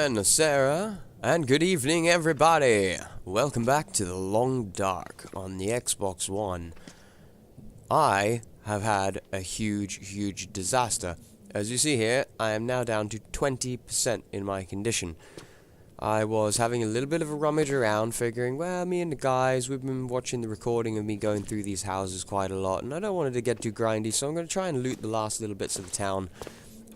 Buonasera, and good evening everybody! Welcome back to The Long Dark on the Xbox One. I have had a huge disaster. As you see here, I am now down to 20% in my condition. I was having a little bit of a rummage around, figuring, well, me and the guys, we've been watching the recording of me going through these houses quite a lot, and I don't want it to get too grindy, so I'm going to try and loot the last little bits of the town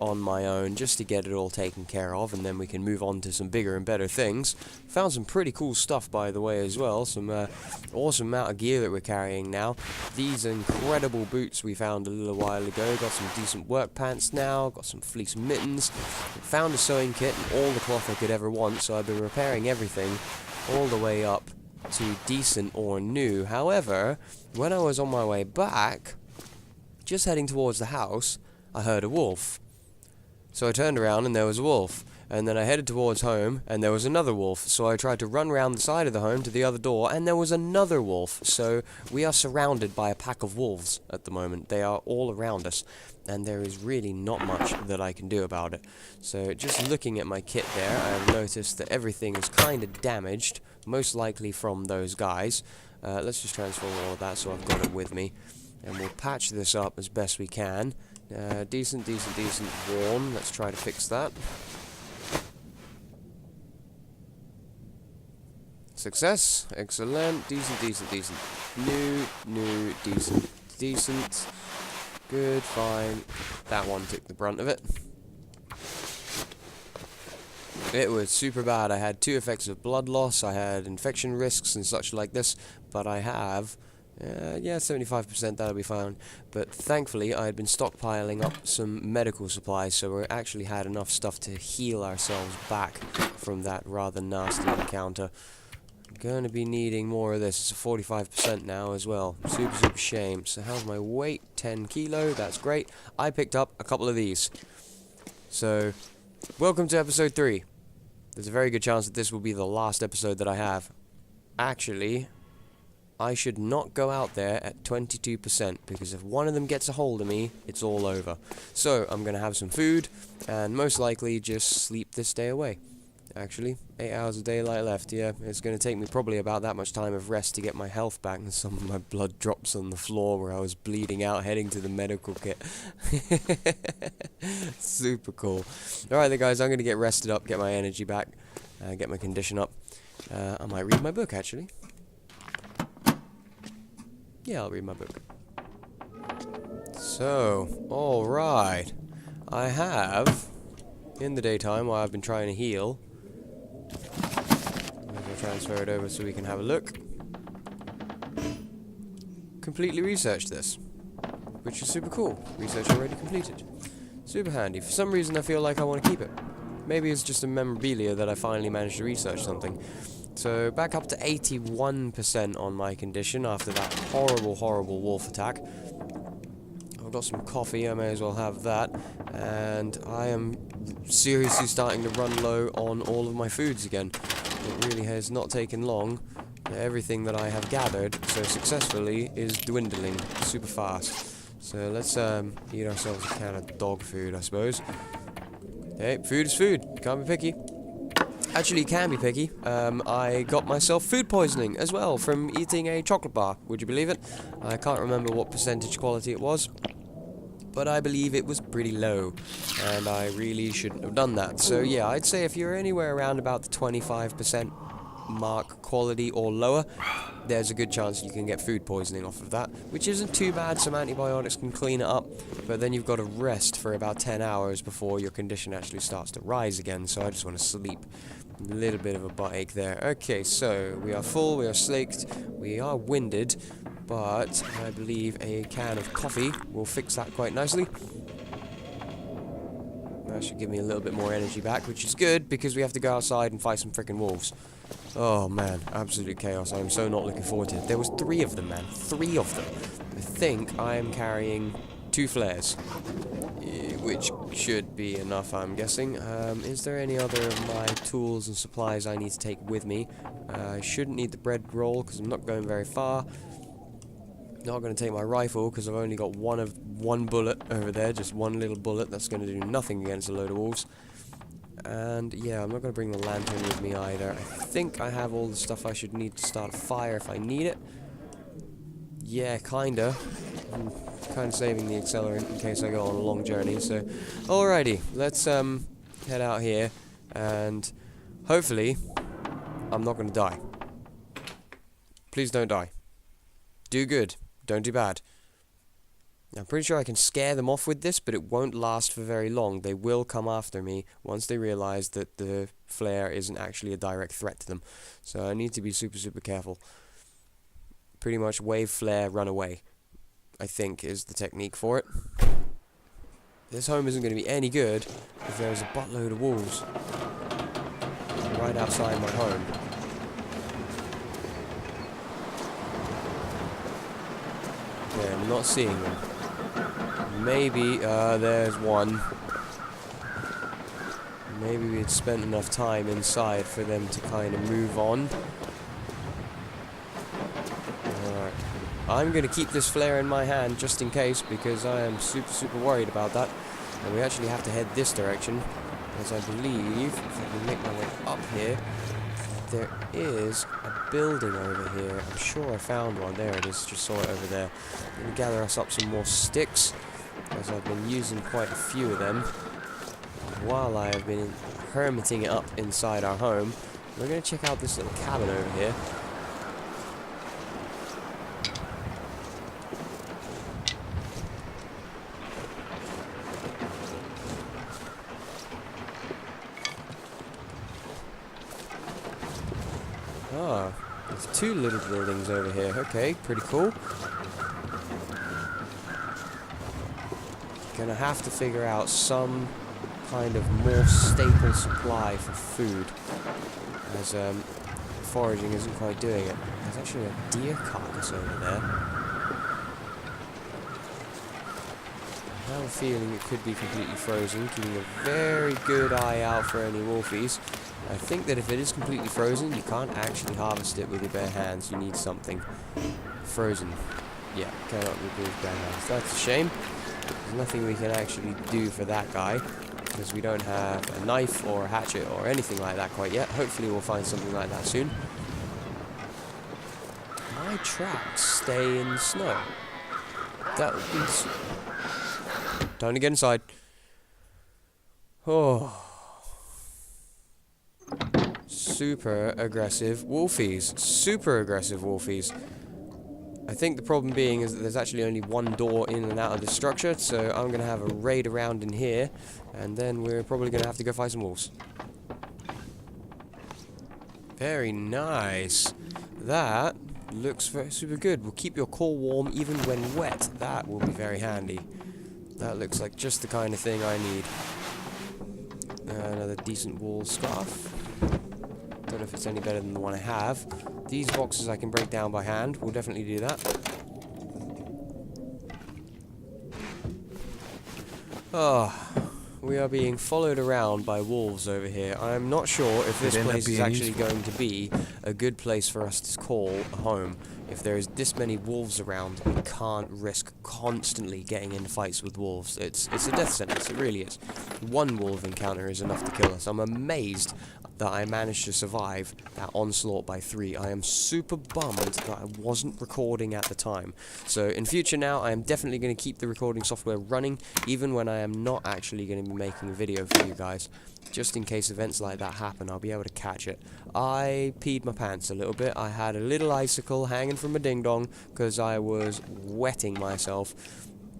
on my own, just to get it all taken care of, and then we can move on to some bigger and better things. Found some pretty cool stuff, by the way, as well. Some awesome amount of gear that we're carrying now. These incredible boots we found a little while ago. Got some decent work pants now. Got some fleece mittens. Found a sewing kit and all the cloth I could ever want, so I've been repairing everything all the way up to decent or new. However, when I was on my way back, just heading towards the house, I heard a wolf. So I turned around and there was a wolf, and then I headed towards home and there was another wolf, so I tried to run around the side of the home to the other door and there was another wolf. So we are surrounded by a pack of wolves at the moment. They are all around us and there is really not much that I can do about it. So just looking at my kit there, I have noticed that everything is kind of damaged, most likely from those guys. Let's just transform all of that so I've got it with me, and we'll patch this up as best we can. Decent worn. Let's try to fix that. Success. Excellent. Decent. New, decent. Good, fine. That one took the brunt of it. It was super bad. I had 2 effects of blood loss, I had infection risks and such like this, but I have 75%, that'll be fine. But thankfully, I had been stockpiling up some medical supplies, so we actually had enough stuff to heal ourselves back from that rather nasty encounter. Going to be needing more of this. It's 45% now as well. Super shame. So how's my weight? 10 kilo. That's great. I picked up a couple of these. So, welcome to episode 3. There's a very good chance that this will be the last episode that I have. Actually, I should not go out there at 22%, because if one of them gets a hold of me, it's all over. So, I'm going to have some food, and most likely just sleep this day away. Actually, 8 hours of daylight left, yeah. It's going to take me probably about that much time of rest to get my health back, and some of my blood drops on the floor where I was bleeding out heading to the medical kit. Super cool. Alright then guys, I'm going to get rested up, get my energy back, get my condition up. I might read my book actually. Yeah, I'll read my book. So, alright. I have, in the daytime while I've been trying to heal, I'm going to transfer it over so we can have a look. Completely researched this, which is super cool. Research already completed. Super handy. For some reason I feel like I want to keep it. Maybe it's just a memorabilia that I finally managed to research something. So, back up to 81% on my condition after that horrible wolf attack. I've got some coffee, I may as well have that. And I am seriously starting to run low on all of my foods again. It really has not taken long. Everything that I have gathered so successfully is dwindling super fast. So, let's eat ourselves a can of dog food, I suppose. Hey, food is food. Can't be picky. Actually, can be picky. I got myself food poisoning as well from eating a chocolate bar. Would you believe it? I can't remember what percentage quality it was, but I believe it was pretty low, and I really shouldn't have done that. So yeah, I'd say if you're anywhere around about the 25% mark quality or lower, there's a good chance you can get food poisoning off of that, which isn't too bad. Some antibiotics can clean it up, but then you've got to rest for about 10 hours before your condition actually starts to rise again, so I just want to sleep. A little bit of a butt ache there. Okay, so we are full, we are slaked, we are winded, but I believe a can of coffee will fix that quite nicely. That should give me a little bit more energy back, which is good, because we have to go outside and fight some frickin' wolves. Oh man, absolute chaos. I'm so not looking forward to it. There was 3 of them, man. 3 of them. I think I am carrying 2 flares, which should be enough, I'm guessing. Is there any other of my tools and supplies I need to take with me? I shouldn't need the bread roll, because I'm not going very far. Not going to take my rifle, because I've only got one bullet over there, just one little bullet that's going to do nothing against a load of wolves. And yeah, I'm not going to bring the lantern with me either. I think I have all the stuff I should need to start a fire if I need it. Yeah, kinda. I'm kind of saving the accelerant in case I go on a long journey, so... Alrighty, let's head out here, and hopefully I'm not going to die. Please don't die. Do good. Don't do bad. I'm pretty sure I can scare them off with this, but it won't last for very long. They will come after me once they realize that the flare isn't actually a direct threat to them. So I need to be super, super careful. Pretty much wave, flare, run away, I think, is the technique for it. This home isn't going to be any good if there's a buttload of wolves right outside my home. Okay, I'm not seeing them. Maybe, there's one. Maybe we'd spent enough time inside for them to kind of move on. Alright. I'm going to keep this flare in my hand just in case, because I am super, super worried about that. And we actually have to head this direction, as I believe, if I can make my way up here, there is a building over here. I'm sure I found one. There it is, just saw it over there. I'm going to gather us up some more sticks, as I've been using quite a few of them while I have been hermiting it up inside our home. We're going to check out this little cabin over here. Ah, there's two little buildings over here. Okay, pretty cool. Gonna have to figure out some kind of more staple supply for food, as foraging isn't quite doing it. There's actually a deer carcass over there. I have a feeling it could be completely frozen, keeping a very good eye out for any wolfies. I think that if it is completely frozen, you can't actually harvest it with your bare hands. You need something frozen. Yeah, cannot remove bare hands. That's a shame. There's nothing we can actually do for that guy, because we don't have a knife or a hatchet or anything like that quite yet. Hopefully we'll find something like that soon. My tracks stay in the snow. That would be... Time to get inside. Oh. Super aggressive wolfies. Super aggressive wolfies. I think the problem being is that there's actually only one door in and out of the structure, so I'm going to have a raid around in here, and then we're probably going to have to go fight some wolves. Very nice. That looks very super good. Will keep your core warm even when wet. That will be very handy. That looks like just the kind of thing I need. Another decent wool scarf. Don't know if it's any better than the one I have. These boxes I can break down by hand. We'll definitely do that. Oh, we are being followed around by wolves over here. I'm not sure if this place is actually going to be a good place for us to call a home. If there is this many wolves around, we can't risk constantly getting in fights with wolves. It's a death sentence, it really is. One wolf encounter is enough to kill us. I'm amazed that I managed to survive that onslaught by 3. I am super bummed that I wasn't recording at the time. So in future now, I am definitely going to keep the recording software running, even when I am not actually going to be making a video for you guys. Just in case events like that happen, I'll be able to catch it. I peed my pants a little bit. I had a little icicle hanging from a ding-dong because I was wetting myself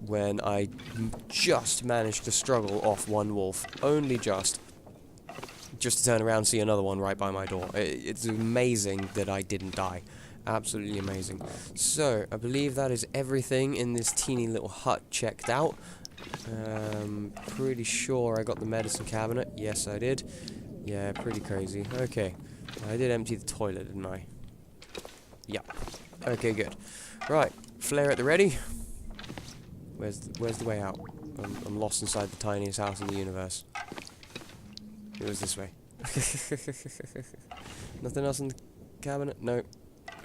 when I just managed to struggle off one wolf. Only just to turn around and see another one right by my door. It's amazing that I didn't die. Absolutely amazing. So, I believe that is everything in this teeny little hut checked out. Pretty sure I got the medicine cabinet. Yes, I did. Yeah, pretty crazy. Okay. I did empty the toilet, didn't I? Yeah. Okay, good. Right. Flare at the ready. Where's the way out? I'm lost inside the tiniest house in the universe. It was this way. Nothing else in the cabinet? No.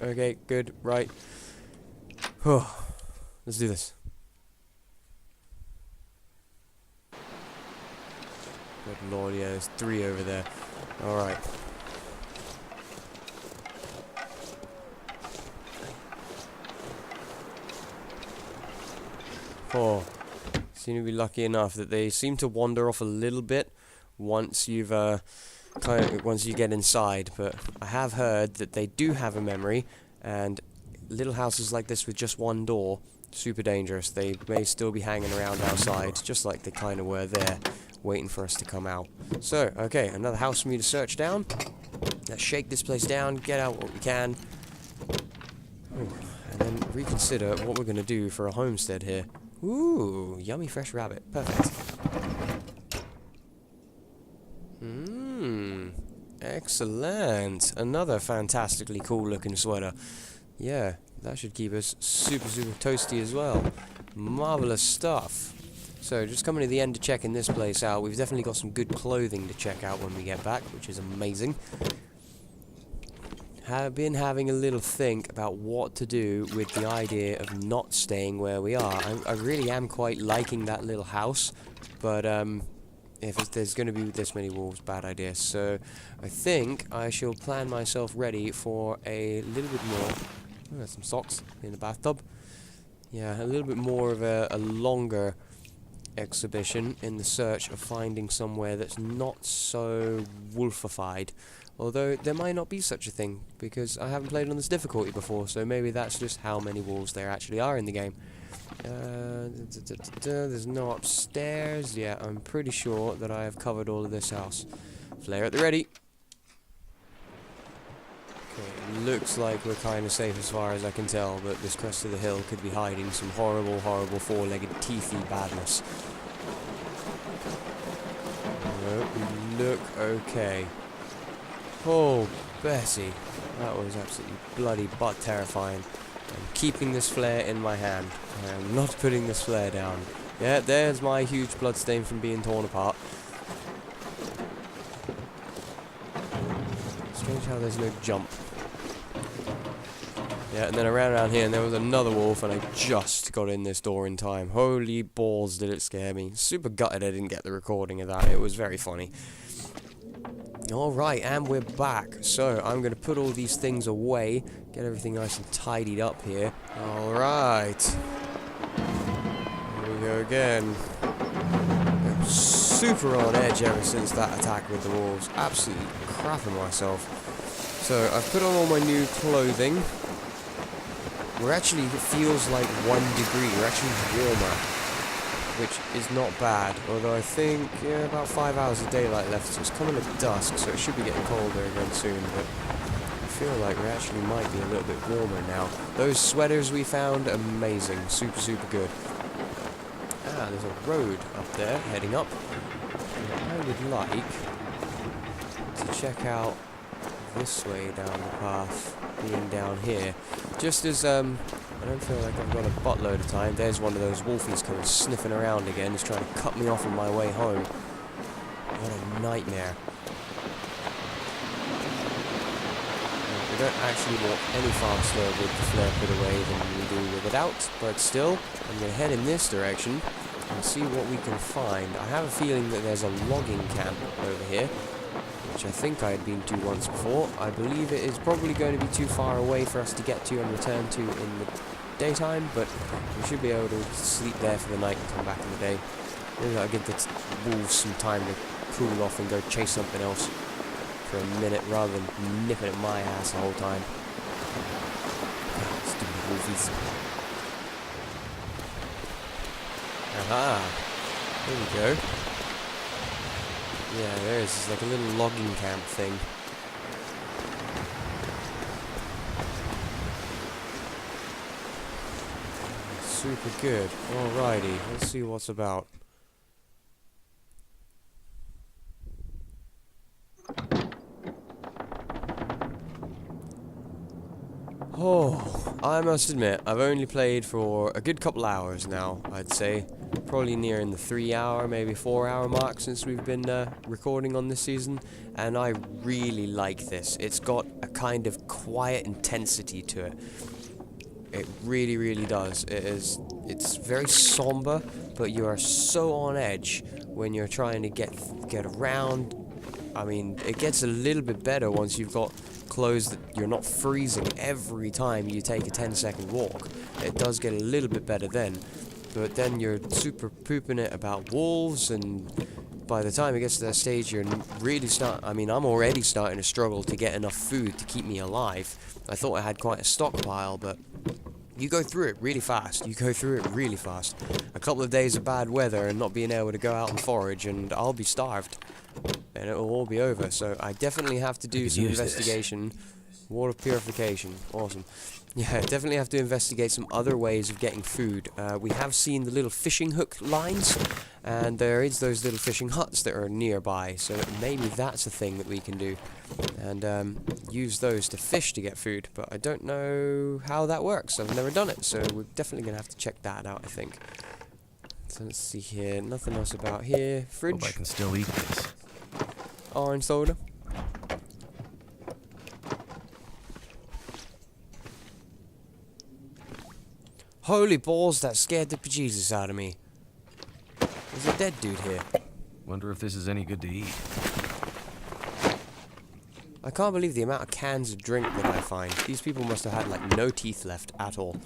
Okay, good. Right. Let's do this. Good lord, yeah, there's 3 over there. Alright. Oh, seem to be lucky enough that they seem to wander off a little bit once you've once you get inside, but I have heard that they do have a memory, and little houses like this with just one door, super dangerous. They may still be hanging around outside, just like they kind of were there, waiting for us to come out. So, okay, another house for me to search down. Let's shake this place down, get out what we can. Ooh, and then reconsider what we're going to do for a homestead here. Ooh, yummy fresh rabbit. Perfect. Excellent. Another fantastically cool looking sweater. Yeah, that should keep us super toasty as well. Marvelous stuff. So, just coming to the end of checking this place out. We've definitely got some good clothing to check out when we get back, which is amazing. Have been having a little think about what to do with the idea of not staying where we are. I really am quite liking that little house, but if there's going to be this many wolves, bad idea. So I think I shall plan myself ready for a little bit more. Oh, there's some socks in the bathtub. Yeah, a little bit more of a longer exhibition in the search of finding somewhere that's not so wolfified. Although there might not be such a thing, because I haven't played on this difficulty before, so maybe that's just how many wolves there actually are in the game. There's no upstairs. Yeah, I'm pretty sure that I have covered all of this house. Flare at the ready. Okay, looks like we're kind of safe as far as I can tell, but this crest of the hill could be hiding some horrible, four-legged, teethy badness. No, look okay. Oh, Bessie, that was absolutely bloody butt terrifying. I'm keeping this flare in my hand. I am not putting this flare down. Yeah, there's my huge bloodstain from being torn apart. Strange how there's no jump. Yeah, and then I ran around here and there was another wolf and I just got in this door in time. Holy balls, did it scare me. Super gutted I didn't get the recording of that. It was very funny. Alright, and we're back. So, I'm going to put all these things away, get everything nice and tidied up here. Alright. Here we go again. I'm super on edge ever since that attack with the wolves. Absolutely crapping myself. So, I've put on all my new clothing. We're actually, it feels like 1 degree. We're actually warmer, which is not bad, although I think, yeah, about 5 hours of daylight left, so it's coming at dusk, so it should be getting colder again soon, but I feel like we actually might be a little bit warmer now. Those sweaters we found, amazing, super good. Ah, there's a road up there, heading up. I would like to check out this way down the path, being down here, just as, I don't feel like I've got a buttload of time. There's one of those wolfies coming sniffing around again. He's trying to cut me off on my way home. What a nightmare. We don't actually walk any faster with the flare put away than we do without, but still, I'm going to head in this direction and see what we can find. I have a feeling that there's a logging camp over here, which I think I had been to once before. I believe it is probably going to be too far away for us to get to and return to in the daytime, but we should be able to sleep there for the night and come back in the day. Maybe I'll give the wolves some time to cool off and go chase something else for a minute rather than nipping at my ass the whole time. Stupid wolfies. Aha! There we go. Yeah, there is. It's like a little logging camp thing. Super good. Alrighty, let's see what's about. Oh, I must admit, I've only played for a good couple hours now, I'd say. Probably nearing the 3-hour, maybe 4-hour mark since we've been recording on this season, and I really like this. It's got a kind of quiet intensity to it. It really does. It's very somber, but you are so on edge when you're trying to get around. I mean, it gets a little bit better once you've got clothes that you're not freezing every time you take a 10-second walk. It does get a little bit better then, but then you're super pooping it about wolves, and by the time it gets to that stage, you're really I'm already starting to struggle to get enough food to keep me alive. I thought I had quite a stockpile, but you go through it really fast. A couple of days of bad weather and not being able to go out and forage, and I'll be starved. And it'll all be over. So I definitely have to do some investigation. Water purification. Awesome. Yeah, definitely have to investigate some other ways of getting food. We have seen the little fishing hook lines, and there is those little fishing huts that are nearby, so maybe that's a thing that we can do, and use those to fish to get food, but I don't know how that works. I've never done it, so we're definitely going to have to check that out, I think. So let's see here, nothing else about here. Fridge. Hope I can still eat this. Orange soda. Holy balls, that scared the bejesus out of me. There's a dead dude here. Wonder if this is any good to eat. I can't believe the amount of cans of drink that I find. These people must have had, like, no teeth left at all.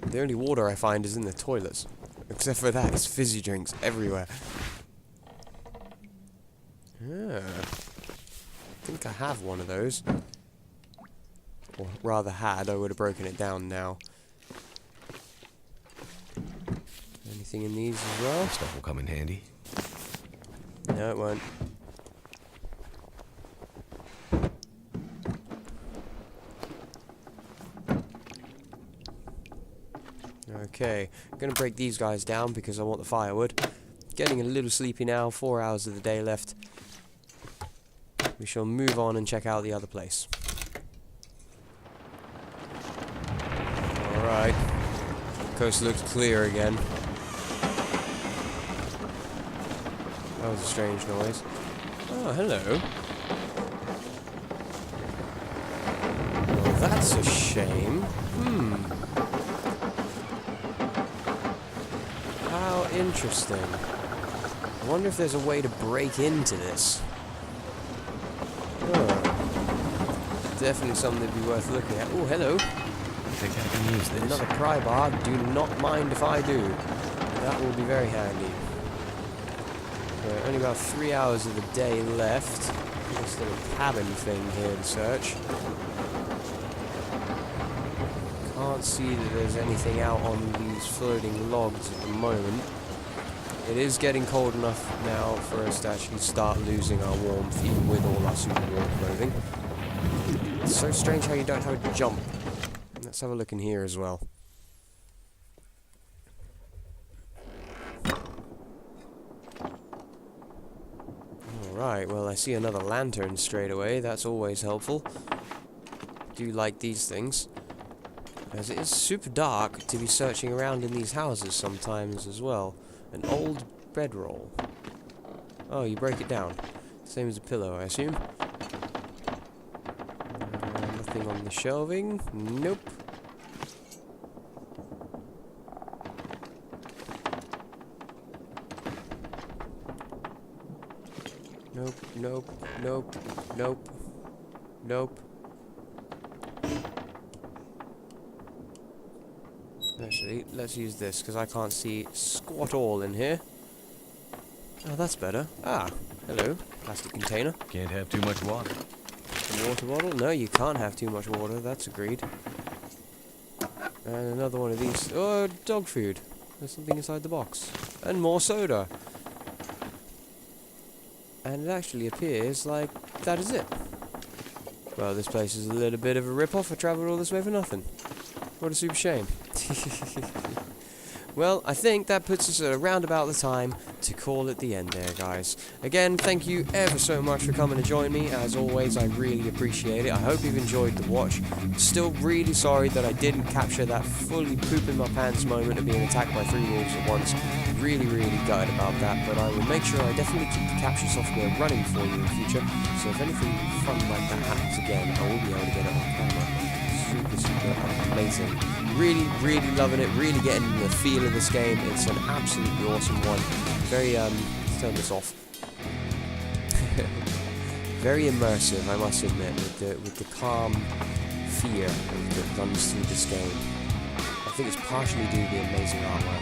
The only water I find is in the toilets. Except for that, it's fizzy drinks everywhere. Yeah. I think I have one of those. Or rather had, I would have broken it down now. Anything in these as well? This stuff will come in handy. No, it won't. Okay, I'm gonna break these guys down because I want the firewood. Getting a little sleepy now, 4 hours of the day left. We shall move on and check out the other place. Alright. Coast looks clear again. That was a strange noise. Oh, hello. Well, that's a shame. How interesting. I wonder if there's a way to break into this. Oh. Definitely something that'd be worth looking at. Oh, hello. I think I can use this. Another pry bar. Do not mind if I do. That will be very handy. Only about 3 hours of the day left. This little cabin thing here to search. Can't see that there's anything out on these floating logs at the moment. It is getting cold enough now for us to actually start losing our warmth, even with all our super warm clothing. It's so strange how you don't have a jump. Let's have a look in here as well. Alright, well I see another lantern straight away. That's always helpful. Do like these things. As it is super dark to be searching around in these houses sometimes as well. An old bedroll. Oh, you break it down. Same as a pillow, I assume. Nothing on the shelving. Nope. Nope, nope, nope, nope, nope. Actually, let's use this, because I can't see squat all in here. Oh, that's better. Ah, hello. Plastic container. Can't have too much water. A water bottle? No, you can't have too much water, that's agreed. And another one of these. Oh, dog food. There's something inside the box. And more soda. And it actually appears like that is it. Well, this place is a little bit of a rip-off. I travelled all this way for nothing. What a super shame. Well, I think that puts us at around about the time to call it the end there, guys. Again, thank you ever so much for coming to join me. As always, I really appreciate it. I hope you've enjoyed the watch. Still really sorry that I didn't capture that fully poop in my pants moment of being attacked by 3 wolves at once. Really, really gutted about that, but I will make sure I definitely keep the capture software running for you in the future. So if anything fun like that happens again, I will be able to get it on camera. Super, super amazing. really loving it, really getting the feel of this game. It's an absolutely awesome one. Very, let's turn this off. Very immersive, I must admit, with the calm fear that runs through this game. I think it's partially due to the amazing artwork.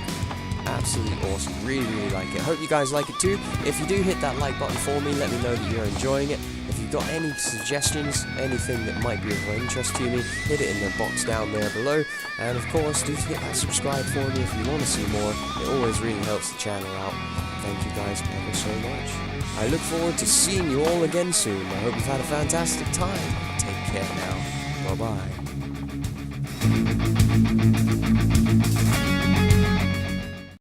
Absolutely awesome, really like it. Hope you guys like it too. If you do, hit that like button for me, let me know that you're enjoying it. If you've got any suggestions, anything that might be of interest to me, hit it in the box down there below. And of course, do hit that subscribe for me if you want to see more. It always really helps the channel out. Thank you guys ever so much. I look forward to seeing you all again soon. I hope you've had a fantastic time. Take care now. Bye-bye.